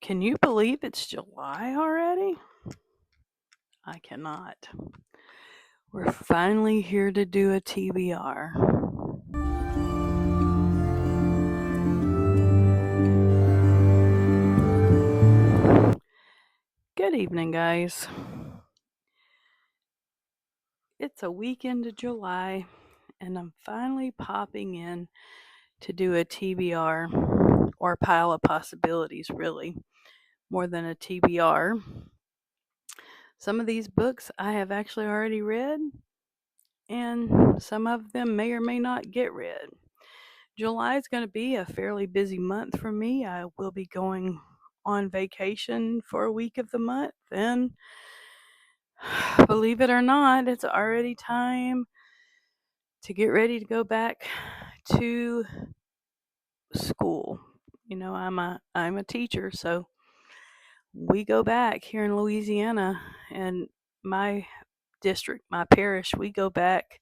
Can you believe it's July already? I cannot. We're finally here to do a TBR. Good evening, guys. It's a weekend of July, and I'm finally popping in to do a TBR, or pile of possibilities, really, more than a TBR. Some of these books I have actually already read, and some of them may or may not get read. July is going to be a fairly busy month for me. I will be going on vacation for a week of the month, and believe it or not, it's already time to get ready to go back to school. I'm a teacher, so we go back here in Louisiana, and my district, my parish, we go back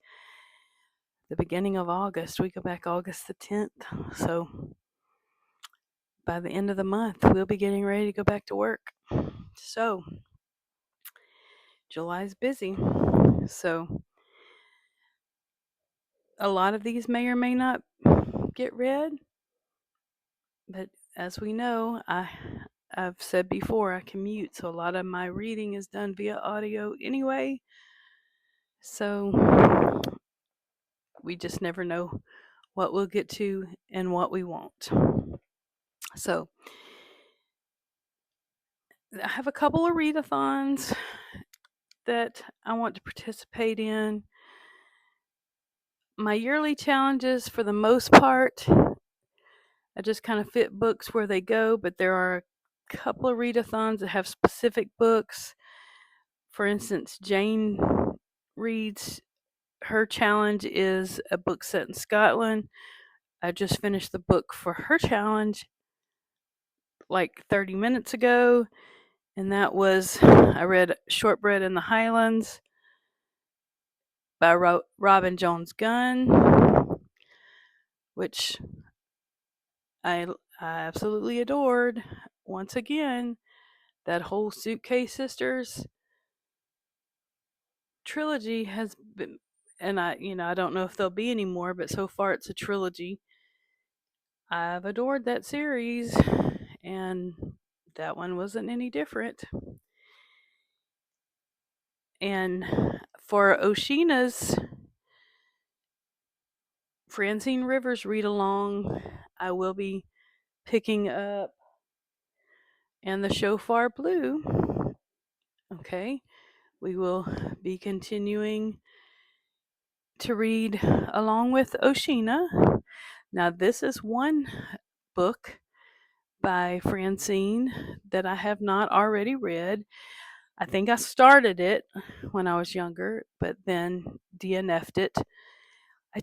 the beginning of August. We go back August the 10th. So by the end of the month, we'll be getting ready to go back to work. So July's busy. So a lot of these may or may not get read, but as we know, I've said before, I commute, so a lot of my reading is done via audio anyway. So we just never know what we'll get to and what we won't. So I have a couple of readathons that I want to participate in. My yearly challenges, for the most part, I just kind of fit books where they go, but there are a couple of readathons that have specific books. For instance, Jane reads, her challenge is a book set in Scotland. I just finished the book for her challenge like 30 minutes ago, and that was, I read Shortbread in the Highlands by Robin Jones Gunn, which I absolutely adored. Once again, that whole Suitcase Sisters trilogy has been, and I don't know if there'll be any more, but so far it's a trilogy. I've adored that series, and that one wasn't any different. And for Oceana's Francine Rivers read along, I will be picking up An the Shofar Blew. Okay, we will be continuing to read along with Oceana. Now, this is one book by Francine that I have not already read. I think I started it when I was younger, but then DNF'd it. I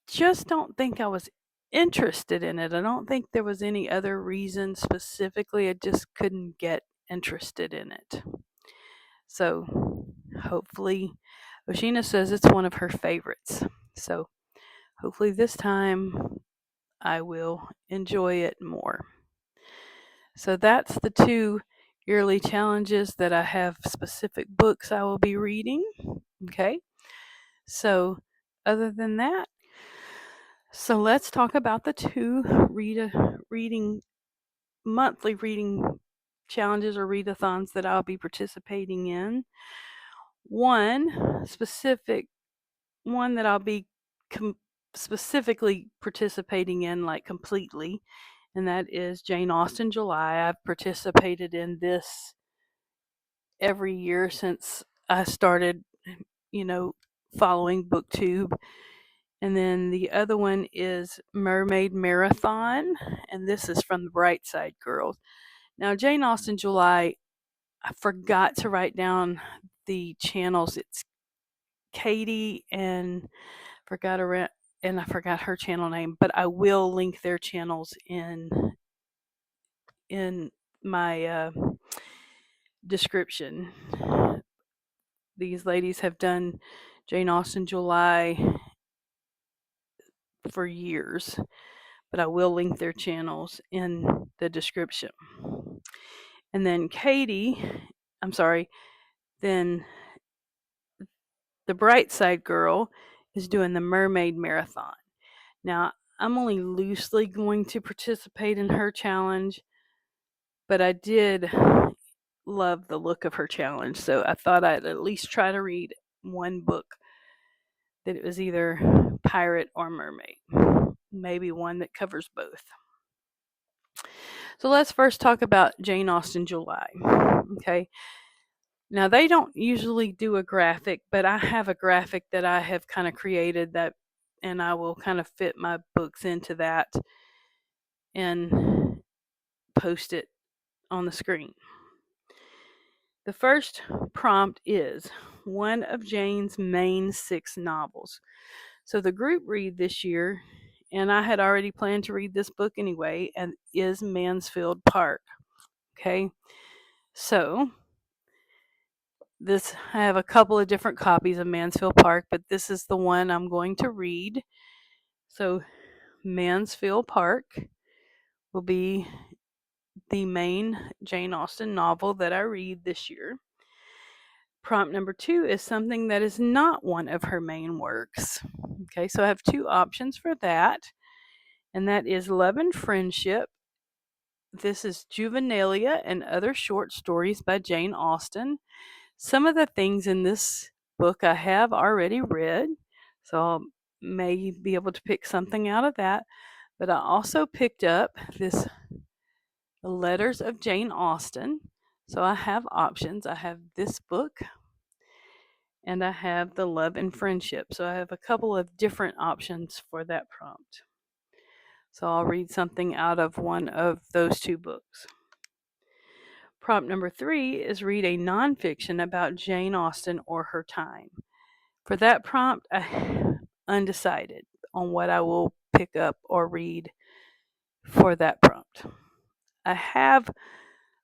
just don't think I was interested in it. I don't think there was any other reason specifically. I just couldn't get interested in it. So hopefully, Oceana says it's one of her favorites. So hopefully this time I will enjoy it more. So that's the two yearly challenges that I have specific books I will be reading. Okay. So other than that, so let's talk about the two monthly reading challenges or readathons that I'll be participating in. One specific one that I'll be specifically participating in, like completely, and that is Jane Austen July. I've participated in this every year since I started, following BookTube. And then the other one is Mermaid Marathon, and this is from the Bright Side Girls. Now, Jane Austen July, I forgot to write down the channels. It's Katie and I forgot her channel name, but I will link their channels in my description. These ladies have done Jane Austen July for years, but I will link their channels in the description. And then then the Bright Side Girl is doing the Mermaid Marathon. Now, I'm only loosely going to participate in her challenge, but I did love the look of her challenge, so I thought I'd at least try to read one book that it was either pirate or mermaid, maybe one that covers both. So let's first talk about Jane Austen July. Okay. Now they don't usually do a graphic, but I have a graphic that I have kind of created that, and I will kind of fit my books into that and post it on the screen. The first prompt is one of Jane's main 6 novels. So the group read this year, and I had already planned to read this book anyway, and is Mansfield Park. Okay. So I have a couple of different copies of Mansfield Park, but this is the one I'm going to read. So Mansfield Park will be the main Jane Austen novel that I read this year. Prompt number 2 is something that is not one of her main works. Okay, so I have 2 options for that, and that is Love and Friendship. This is Juvenilia and Other Short Stories by Jane Austen. Some of the things in this book I have already read, so I may be able to pick something out of that. But I also picked up this Letters of Jane Austen. So I have options. I have this book and I have the Love and Friendship. So I have a couple of different options for that prompt. So I'll read something out of one of those 2 books. Prompt number 3 is read a nonfiction about Jane Austen or her time. For that prompt, I'm undecided on what I will pick up or read for that prompt. I have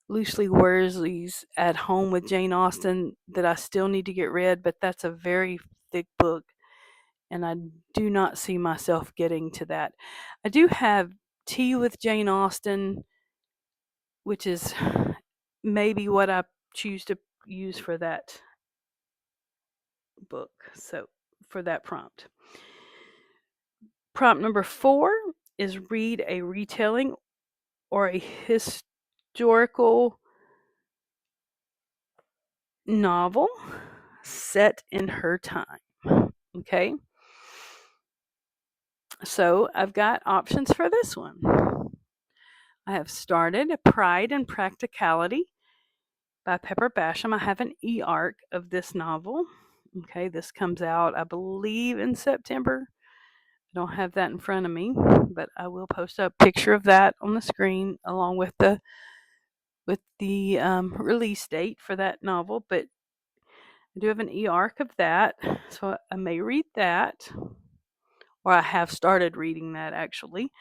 Loosely Worsleys at home with Jane Austen that I still need to get read, but that's a very thick book, and I do not see myself getting to that. I do have Tea with Jane Austen, which is maybe what I choose to use for that book. So, for that prompt. Prompt number 4 is read a retelling or a historical novel set in her time. Okay. So I've got options for this one. I have started Pride and Practicality by Pepper Basham. I have an e-arc of this novel. Okay, this comes out, I believe, in September. I don't have that in front of me, but I will post a picture of that on the screen along with the release date for that novel. But I do have an e-arc of that, so I may read that, or I have started reading that actually.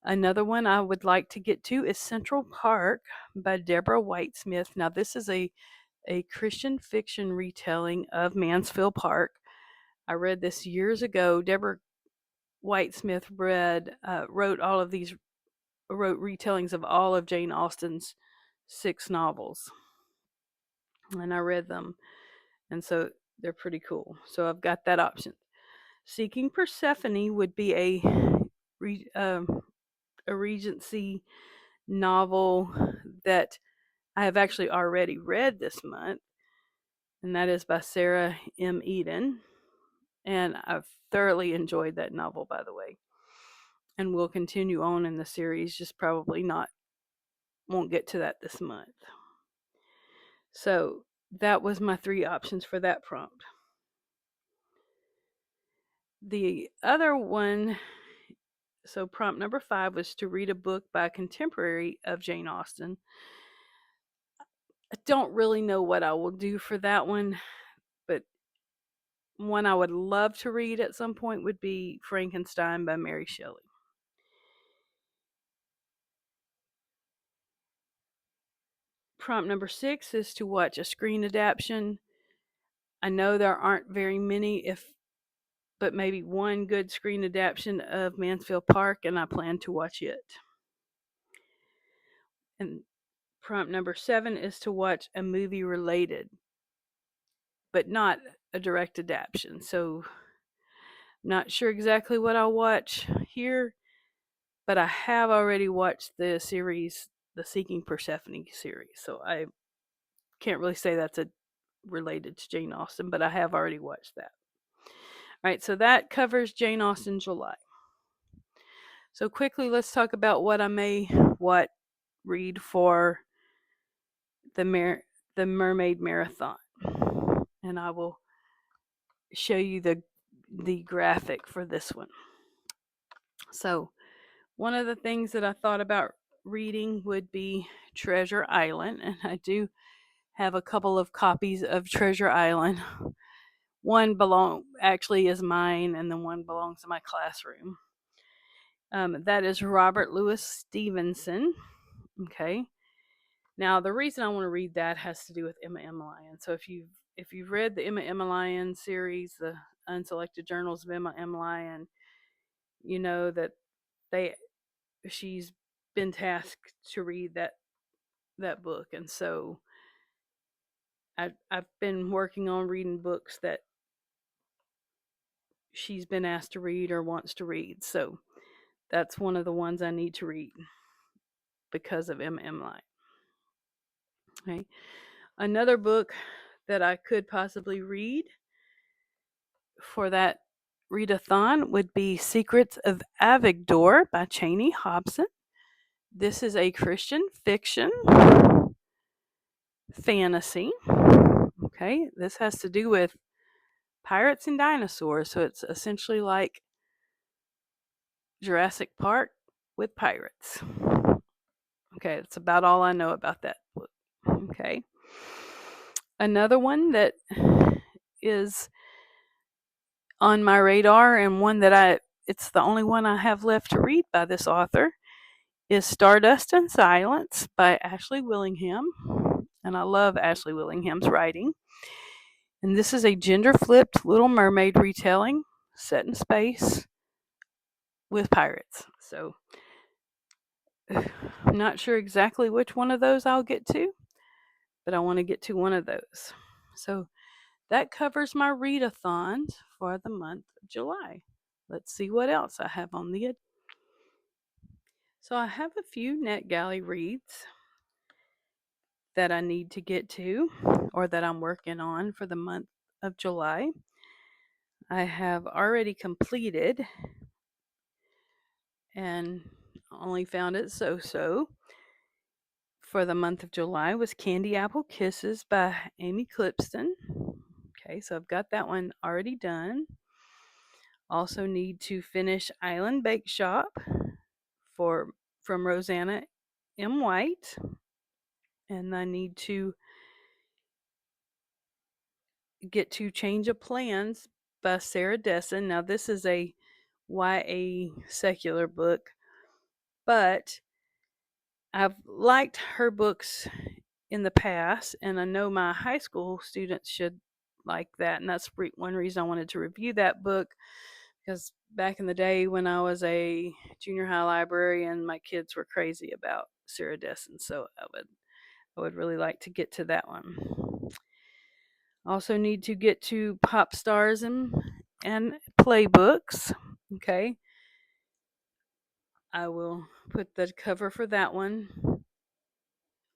Another one I would like to get to is Central Park by Deborah Whitesmith. Now, this is a Christian fiction retelling of Mansfield Park. I read this years ago. Deborah Whitesmith wrote retellings of all of Jane Austen's 6 novels, and I read them, and so they're pretty cool. So I've got that option. Seeking Persephone would be a Regency novel that I have actually already read this month, and that is by Sarah M. Eden. And I've thoroughly enjoyed that novel, by the way, and will continue on in the series, just probably won't get to that this month. So that was my 3 options for that prompt. The other one, so prompt number 5 was to read a book by a contemporary of Jane Austen. I don't really know what I will do for that one, but one I would love to read at some point would be Frankenstein by Mary Shelley. Prompt number 6 is to watch a screen adaptation. I know there aren't very many, but maybe one good screen adaptation of Mansfield Park, and I plan to watch it. And prompt number 7 is to watch a movie related, but not a direct adaptation. So, not sure exactly what I'll watch here, but I have already watched the series, the Seeking Persephone series. So, I can't really say that's related to Jane Austen, but I have already watched that. All right, so that covers Jane Austen July. So quickly, let's talk about what I may read for the Mermaid Marathon, and I will show you the graphic for this one. So one of the things that I thought about reading would be Treasure Island, and I do have a couple of copies of Treasure Island. One actually is mine, and then one belongs in my classroom. That is Robert Louis Stevenson. Okay. Now the reason I want to read that has to do with Emma Emmeline. So if you've read the Emma Emmeline series, the Unselected Journals of Emma Emmeline, you know that she's been tasked to read that book, and so I've been working on reading books that she's been asked to read or wants to read. So that's one of the ones I need to read because of Emma Emmeline. Okay. Another book that I could possibly read for that readathon would be Secrets of Avigdor by Cheney Hobson. This is a Christian fiction fantasy. Okay, this has to do with pirates and dinosaurs, so it's essentially like Jurassic Park with pirates. Okay, that's about all I know about that book. Okay. Another one that is on my radar, and one that it's the only one I have left to read by this author, is Stardust and Silence by Ashley Willingham. And I love Ashley Willingham's writing. And this is a gender flipped Little Mermaid retelling set in space with pirates. So I'm not sure exactly which one of those I'll get to, but I want to get to one of those. So that covers my readathons for the month of July. Let's see what else I have on the. So I have a few NetGalley reads that I need to get to, or that I'm working on for the month of July. I have already completed and only found it so for the month of July was Candy Apple Kisses by Amy Clipston. Okay, so I've got that one already done. Also need to finish Island Bake Shop from Rosanna M. White. And I need to get to Change of Plans by Sarah Dessen. Now this is a YA secular book, but I've liked her books in the past, and I know my high school students should like that, and that's one reason I wanted to review that book, because back in the day when I was a junior high librarian, my kids were crazy about Sarah Dessen, so I would really like to get to that one. Also need to get to Pop Stars and Playbooks. Okay. I will put the cover for that one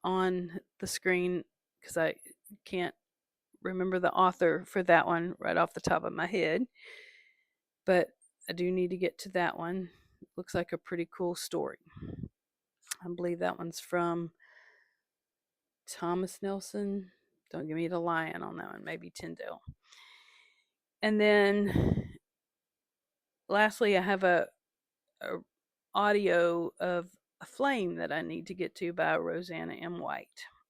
on the screen because I can't remember the author for that one right off the top of my head. But I do need to get to that one. Looks like a pretty cool story. I believe that one's from Thomas Nelson. Don't give me the lion on that one. Maybe Tyndale. And then lastly, I have a audio of A Flame that I need to get to by Rosanna M. White.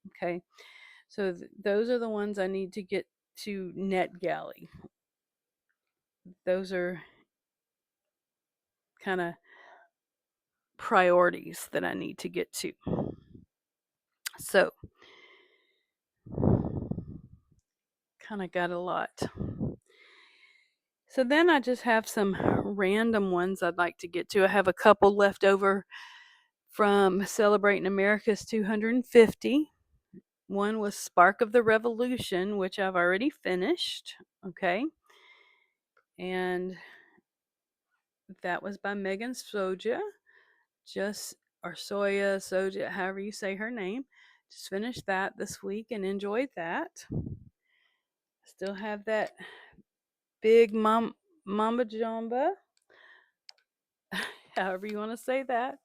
Okay. So those are the ones I need to get to NetGalley. Those are kind of priorities that I need to get to. So, kind of got a lot. So then I just have some random ones I'd like to get to. I have a couple left over from celebrating America's 250. One was Spark of the Revolution, which I've already finished. Okay. And that was by Megan Soja. Just or Soja, however you say her name. Just finished that this week and enjoyed that. Still have that big Mamba Jamba, however you want to say that,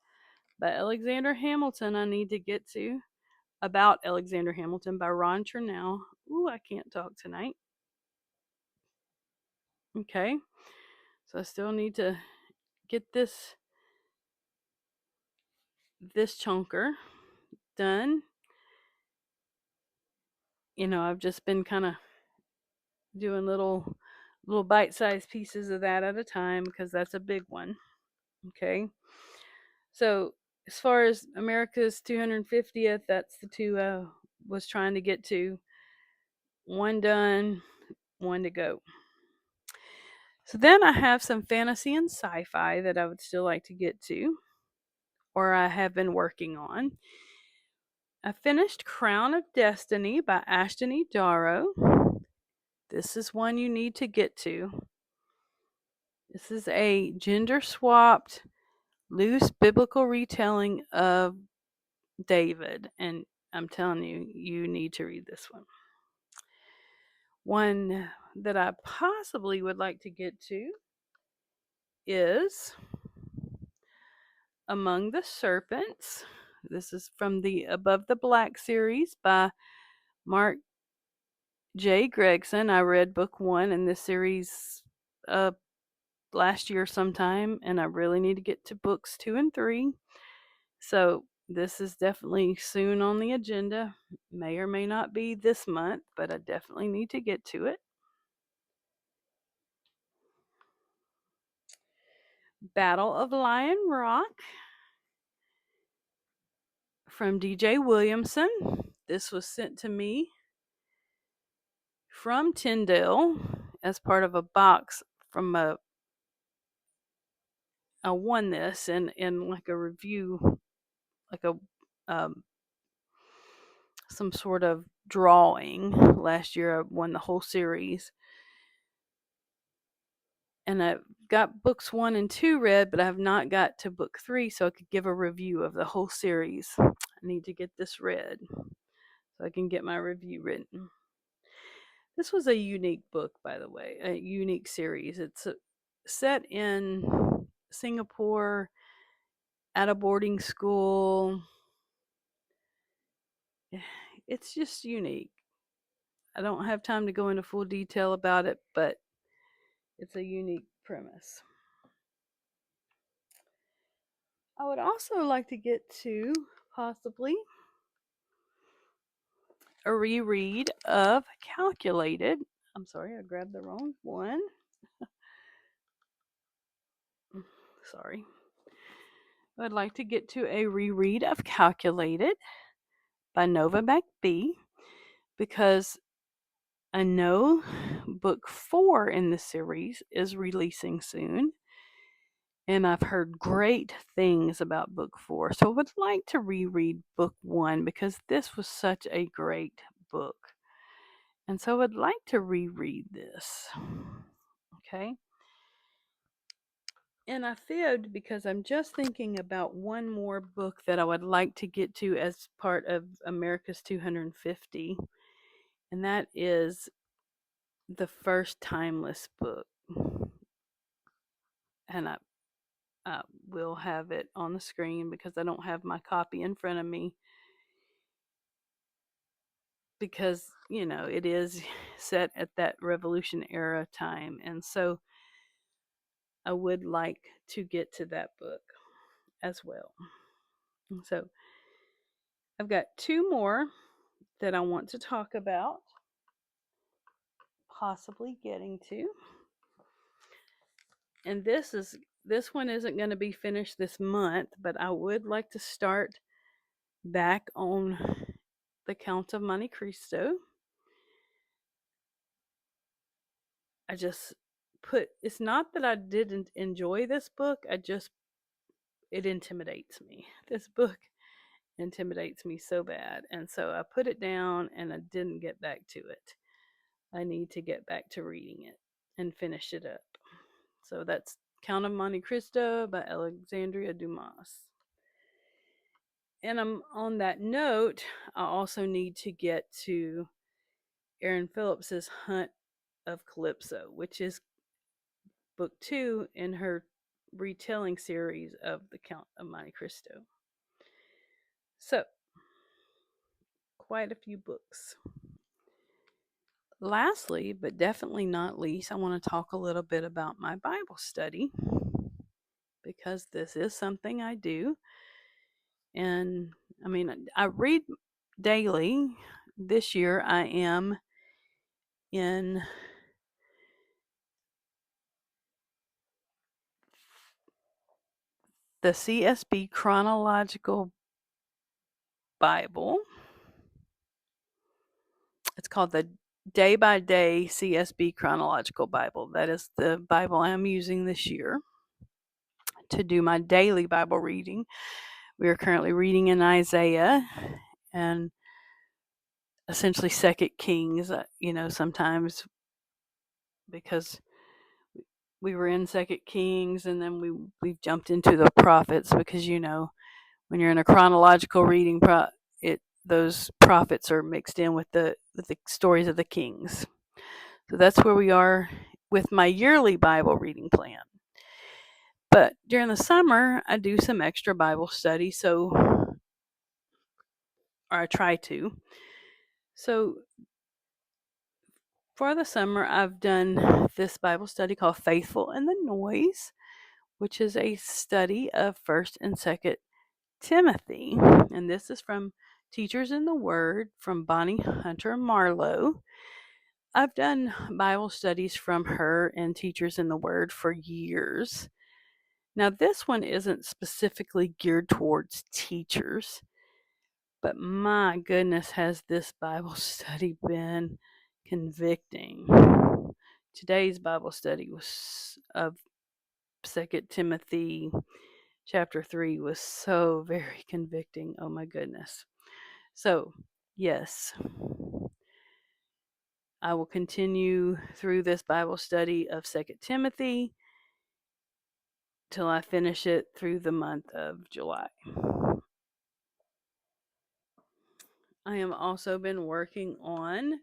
by Alexander Hamilton I need to get to. About Alexander Hamilton by Ron Chernow. Ooh, I can't talk tonight. Okay. So I still need to get this chunker done. I've just been kind of doing little bite-sized pieces of that at a time because that's a big one. Okay. So as far as America's 250th, that's the two I was trying to get to. One done, one to go. So then I have some fantasy and sci-fi that I would still like to get to, or I have been working on. I finished Crown of Destiny by Ashton E. Darrow. This is one you need to get to. This is a gender swapped, loose biblical retelling of David, and I'm telling you, you need to read this one. One that I possibly would like to get to is Among the Serpents. This is from the Above the Black series by Mark J. Gregson. I read book 1 in this series last year sometime, and I really need to get to books 2 and 3. So this is definitely soon on the agenda. May or may not be this month, but I definitely need to get to it. Battle of Lion Rock from DJ Williamson. This was sent to me from Tyndale as part of a box from I won this in like a review, like a some sort of drawing last year. I won the whole series, and I've got books 1 and 2 read, but I have not got to book 3, so I could give a review of the whole series. I need to get this read so I can get my review written. This was a unique book, by the way, a unique series. It's set in Singapore at a boarding school. It's just unique. I don't have time to go into full detail about it, but it's a unique premise. I would also like to get to possibly a reread of Calculated. I'm sorry, I grabbed the wrong one. Sorry. I'd like to get to a reread of Calculated by Nova McBee because I know book 4 in the series is releasing soon, and I've heard great things about book 4. So I would like to reread book 1 because this was such a great book. And so I would like to reread this. Okay. And I fibbed because I'm just thinking about one more book that I would like to get to as part of America's 250. And that is the first Timeless book. And I will have it on the screen because I don't have my copy in front of me. Because, it is set at that Revolution era time. And so I would like to get to that book as well. So I've got 2 more that I want to talk about, possibly getting to. And this one isn't going to be finished this month, but I would like to start back on the Count of Monte Cristo. I just it's not that I didn't enjoy this book, it intimidates me. This book intimidates me so bad. And so I put it down and I didn't get back to it. I need to get back to reading it and finish it up. So that's Count of Monte Cristo by Alexandria Dumas. And on that note, I also need to get to Erin Phillips's Hunt of Calypso, which is book 2 in her retelling series of the Count of Monte Cristo. So, quite a few books. Lastly, but definitely not least, I want to talk a little bit about my Bible study because this is something I do. And I mean, I read daily. This year I am in the CSB Chronological Bible. It's called the Day by Day CSB Chronological Bible. That is the Bible I'm using this year to do my daily Bible reading. We are currently reading in Isaiah and essentially Second Kings. Sometimes because we were in Second Kings and then we've jumped into the prophets because when you're in a chronological reading, those prophets are mixed in with the stories of the kings. So that's where we are with my yearly Bible reading plan. But during the summer, I do some extra Bible study, or I try to. So for the summer, I've done this Bible study called Faithful in the Noise, which is a study of 1st and 2nd Timothy. And this is from Teachers in the Word from Bonnie Hunter Marlow. I've done Bible studies from her and Teachers in the Word for years. Now, this one isn't specifically geared towards teachers, but my goodness, has this Bible study been convicting. Today's Bible study was of 2 Timothy chapter 3 was so very convicting. Oh my goodness. So, yes, I will continue through this Bible study of 2 Timothy till I finish it through the month of July. I have also been working on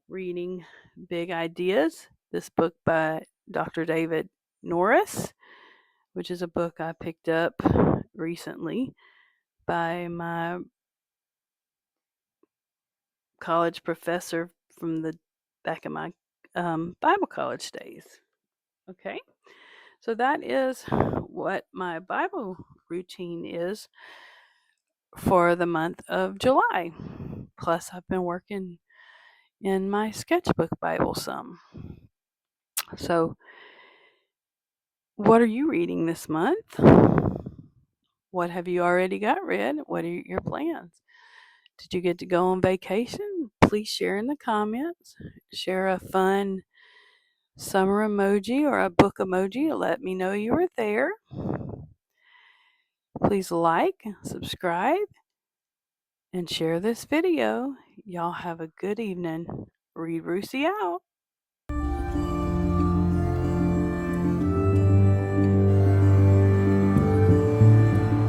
reading Big Ideas, this book by Dr. David Norris, which is a book I picked up recently by my college professor from the back of my Bible college days. Okay, so that is what my Bible routine is for the month of July. Plus, I've been working in my sketchbook Bible some. So, what are you reading this month? What have you already got read? What are your plans? Did you get to go on vacation? Please share in the comments. Share a fun summer emoji or a book emoji to let me know you were there. Please like, subscribe, and share this video. Y'all have a good evening. Read Rusey out.